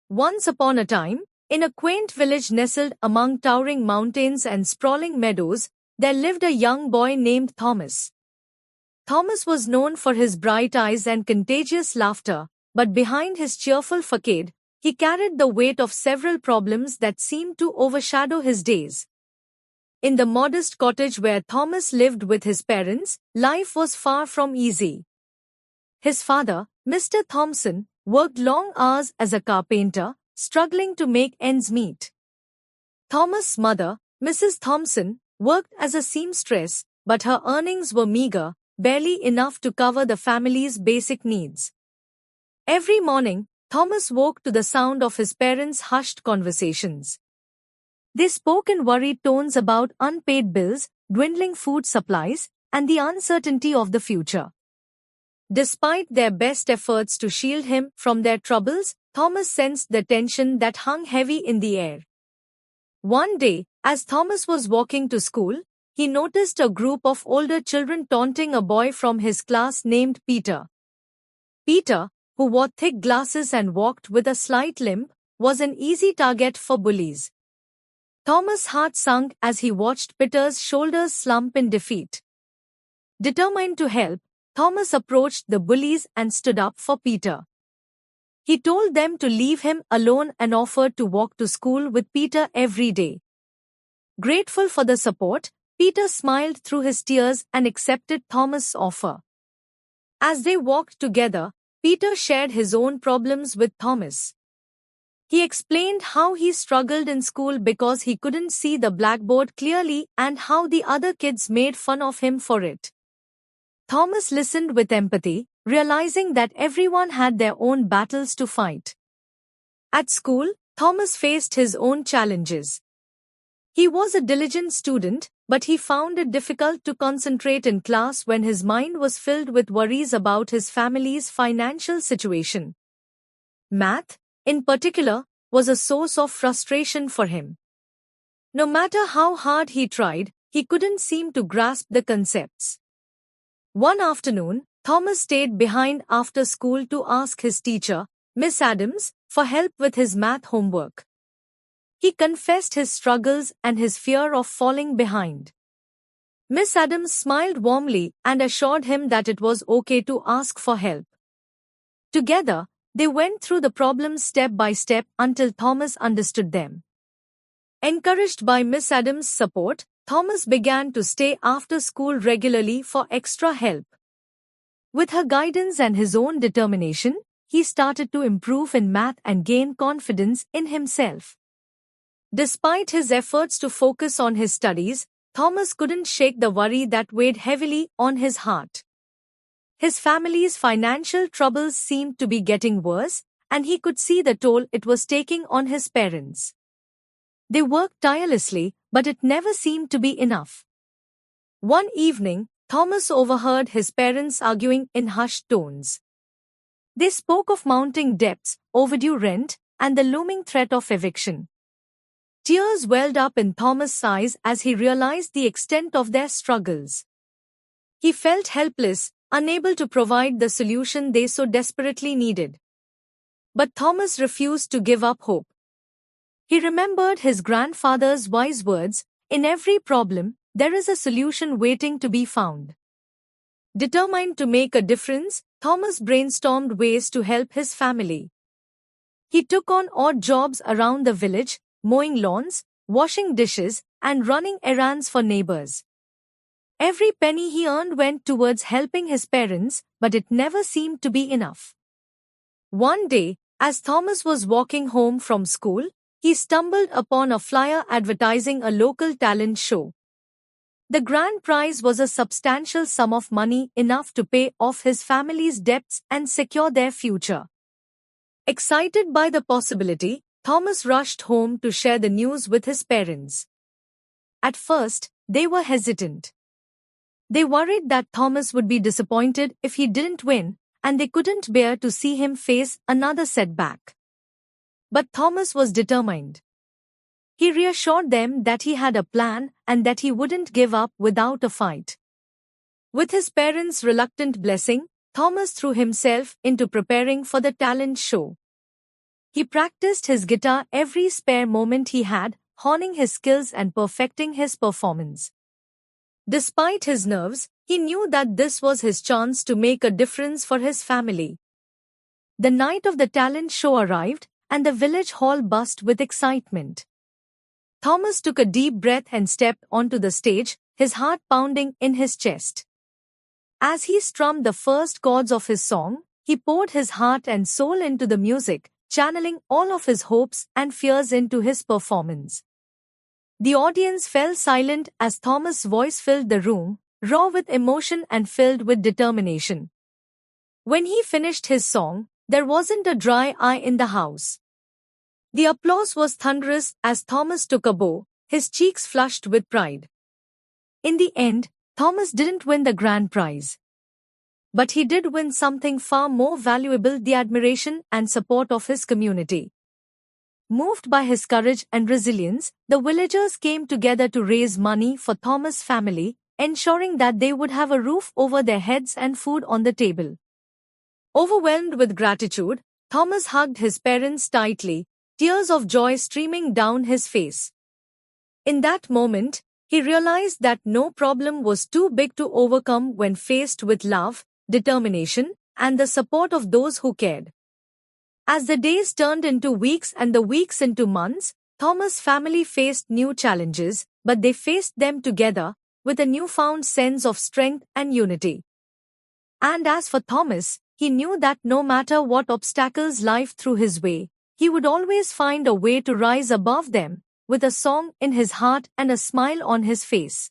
Once upon a time, in a quaint village nestled among towering mountains and sprawling meadows, there lived a young boy named Thomas. Thomas was known for his bright eyes and contagious laughter, but behind his cheerful facade, he carried the weight of several problems that seemed to overshadow his days. In the modest cottage where Thomas lived with his parents, life was far from easy. His father, Mr. Thompson, worked long hours as a carpenter, struggling to make ends meet. Thomas' mother, Mrs. Thompson, worked as a seamstress, but her earnings were meager, barely enough to cover the family's basic needs. Every morning, Thomas woke to the sound of his parents' hushed conversations. They spoke in worried tones about unpaid bills, dwindling food supplies, and the uncertainty of the future. Despite their best efforts to shield him from their troubles, Thomas sensed the tension that hung heavy in the air. One day, as Thomas was walking to school, he noticed a group of older children taunting a boy from his class named Peter. Peter, who wore thick glasses and walked with a slight limp, was an easy target for bullies. Thomas' heart sunk as he watched Peter's shoulders slump in defeat. Determined to help, Thomas approached the bullies and stood up for Peter. He told them to leave him alone and offered to walk to school with Peter every day. Grateful for the support, Peter smiled through his tears and accepted Thomas' offer. As they walked together, Peter shared his own problems with Thomas. He explained how he struggled in school because he couldn't see the blackboard clearly and how the other kids made fun of him for it. Thomas listened with empathy, realizing that everyone had their own battles to fight. At school, Thomas faced his own challenges. He was a diligent student, but he found it difficult to concentrate in class when his mind was filled with worries about his family's financial situation. Math, in particular, was a source of frustration for him. No matter how hard he tried, he couldn't seem to grasp the concepts. One afternoon, Thomas stayed behind after school to ask his teacher, Miss Adams, for help with his math homework. He confessed his struggles and his fear of falling behind. Miss Adams smiled warmly and assured him that it was okay to ask for help. Together, they went through the problems step by step until Thomas understood them. Encouraged by Miss Adams' support, Thomas began to stay after school regularly for extra help. With her guidance and his own determination, he started to improve in math and gain confidence in himself. Despite his efforts to focus on his studies, Thomas couldn't shake the worry that weighed heavily on his heart. His family's financial troubles seemed to be getting worse, and he could see the toll it was taking on his parents. They worked tirelessly, but it never seemed to be enough. One evening, Thomas overheard his parents arguing in hushed tones. They spoke of mounting debts, overdue rent, and the looming threat of eviction. Tears welled up in Thomas' eyes as he realized the extent of their struggles. He felt helpless, unable to provide the solution they so desperately needed. But Thomas refused to give up hope. He remembered his grandfather's wise words, "In every problem, there is a solution waiting to be found." Determined to make a difference, Thomas brainstormed ways to help his family. He took on odd jobs around the village, mowing lawns, washing dishes, and running errands for neighbors. Every penny he earned went towards helping his parents, but it never seemed to be enough. One day, as Thomas was walking home from school, he stumbled upon a flyer advertising a local talent show. The grand prize was a substantial sum of money, enough to pay off his family's debts and secure their future. Excited by the possibility, Thomas rushed home to share the news with his parents. At first, they were hesitant. They worried that Thomas would be disappointed if he didn't win, and they couldn't bear to see him face another setback. But Thomas was determined. He reassured them that he had a plan and that he wouldn't give up without a fight. With his parents' reluctant blessing, Thomas threw himself into preparing for the talent show. He practiced his guitar every spare moment he had, honing his skills and perfecting his performance. Despite his nerves, he knew that this was his chance to make a difference for his family. The night of the talent show arrived, and the village hall buzzed with excitement. Thomas took a deep breath and stepped onto the stage, his heart pounding in his chest. As he strummed the first chords of his song, he poured his heart and soul into the music, channeling all of his hopes and fears into his performance. The audience fell silent as Thomas' voice filled the room, raw with emotion and filled with determination. When he finished his song, there wasn't a dry eye in the house. The applause was thunderous as Thomas took a bow, his cheeks flushed with pride. In the end, Thomas didn't win the grand prize. But he did win something far more valuable: the admiration and support of his community. Moved by his courage and resilience, the villagers came together to raise money for Thomas' family, ensuring that they would have a roof over their heads and food on the table. Overwhelmed with gratitude, Thomas hugged his parents tightly, tears of joy streaming down his face. In that moment, he realized that no problem was too big to overcome when faced with love, determination, and the support of those who cared. As the days turned into weeks and the weeks into months, Thomas' family faced new challenges, but they faced them together, with a newfound sense of strength and unity. And as for Thomas, he knew that no matter what obstacles life threw his way, he would always find a way to rise above them, with a song in his heart and a smile on his face.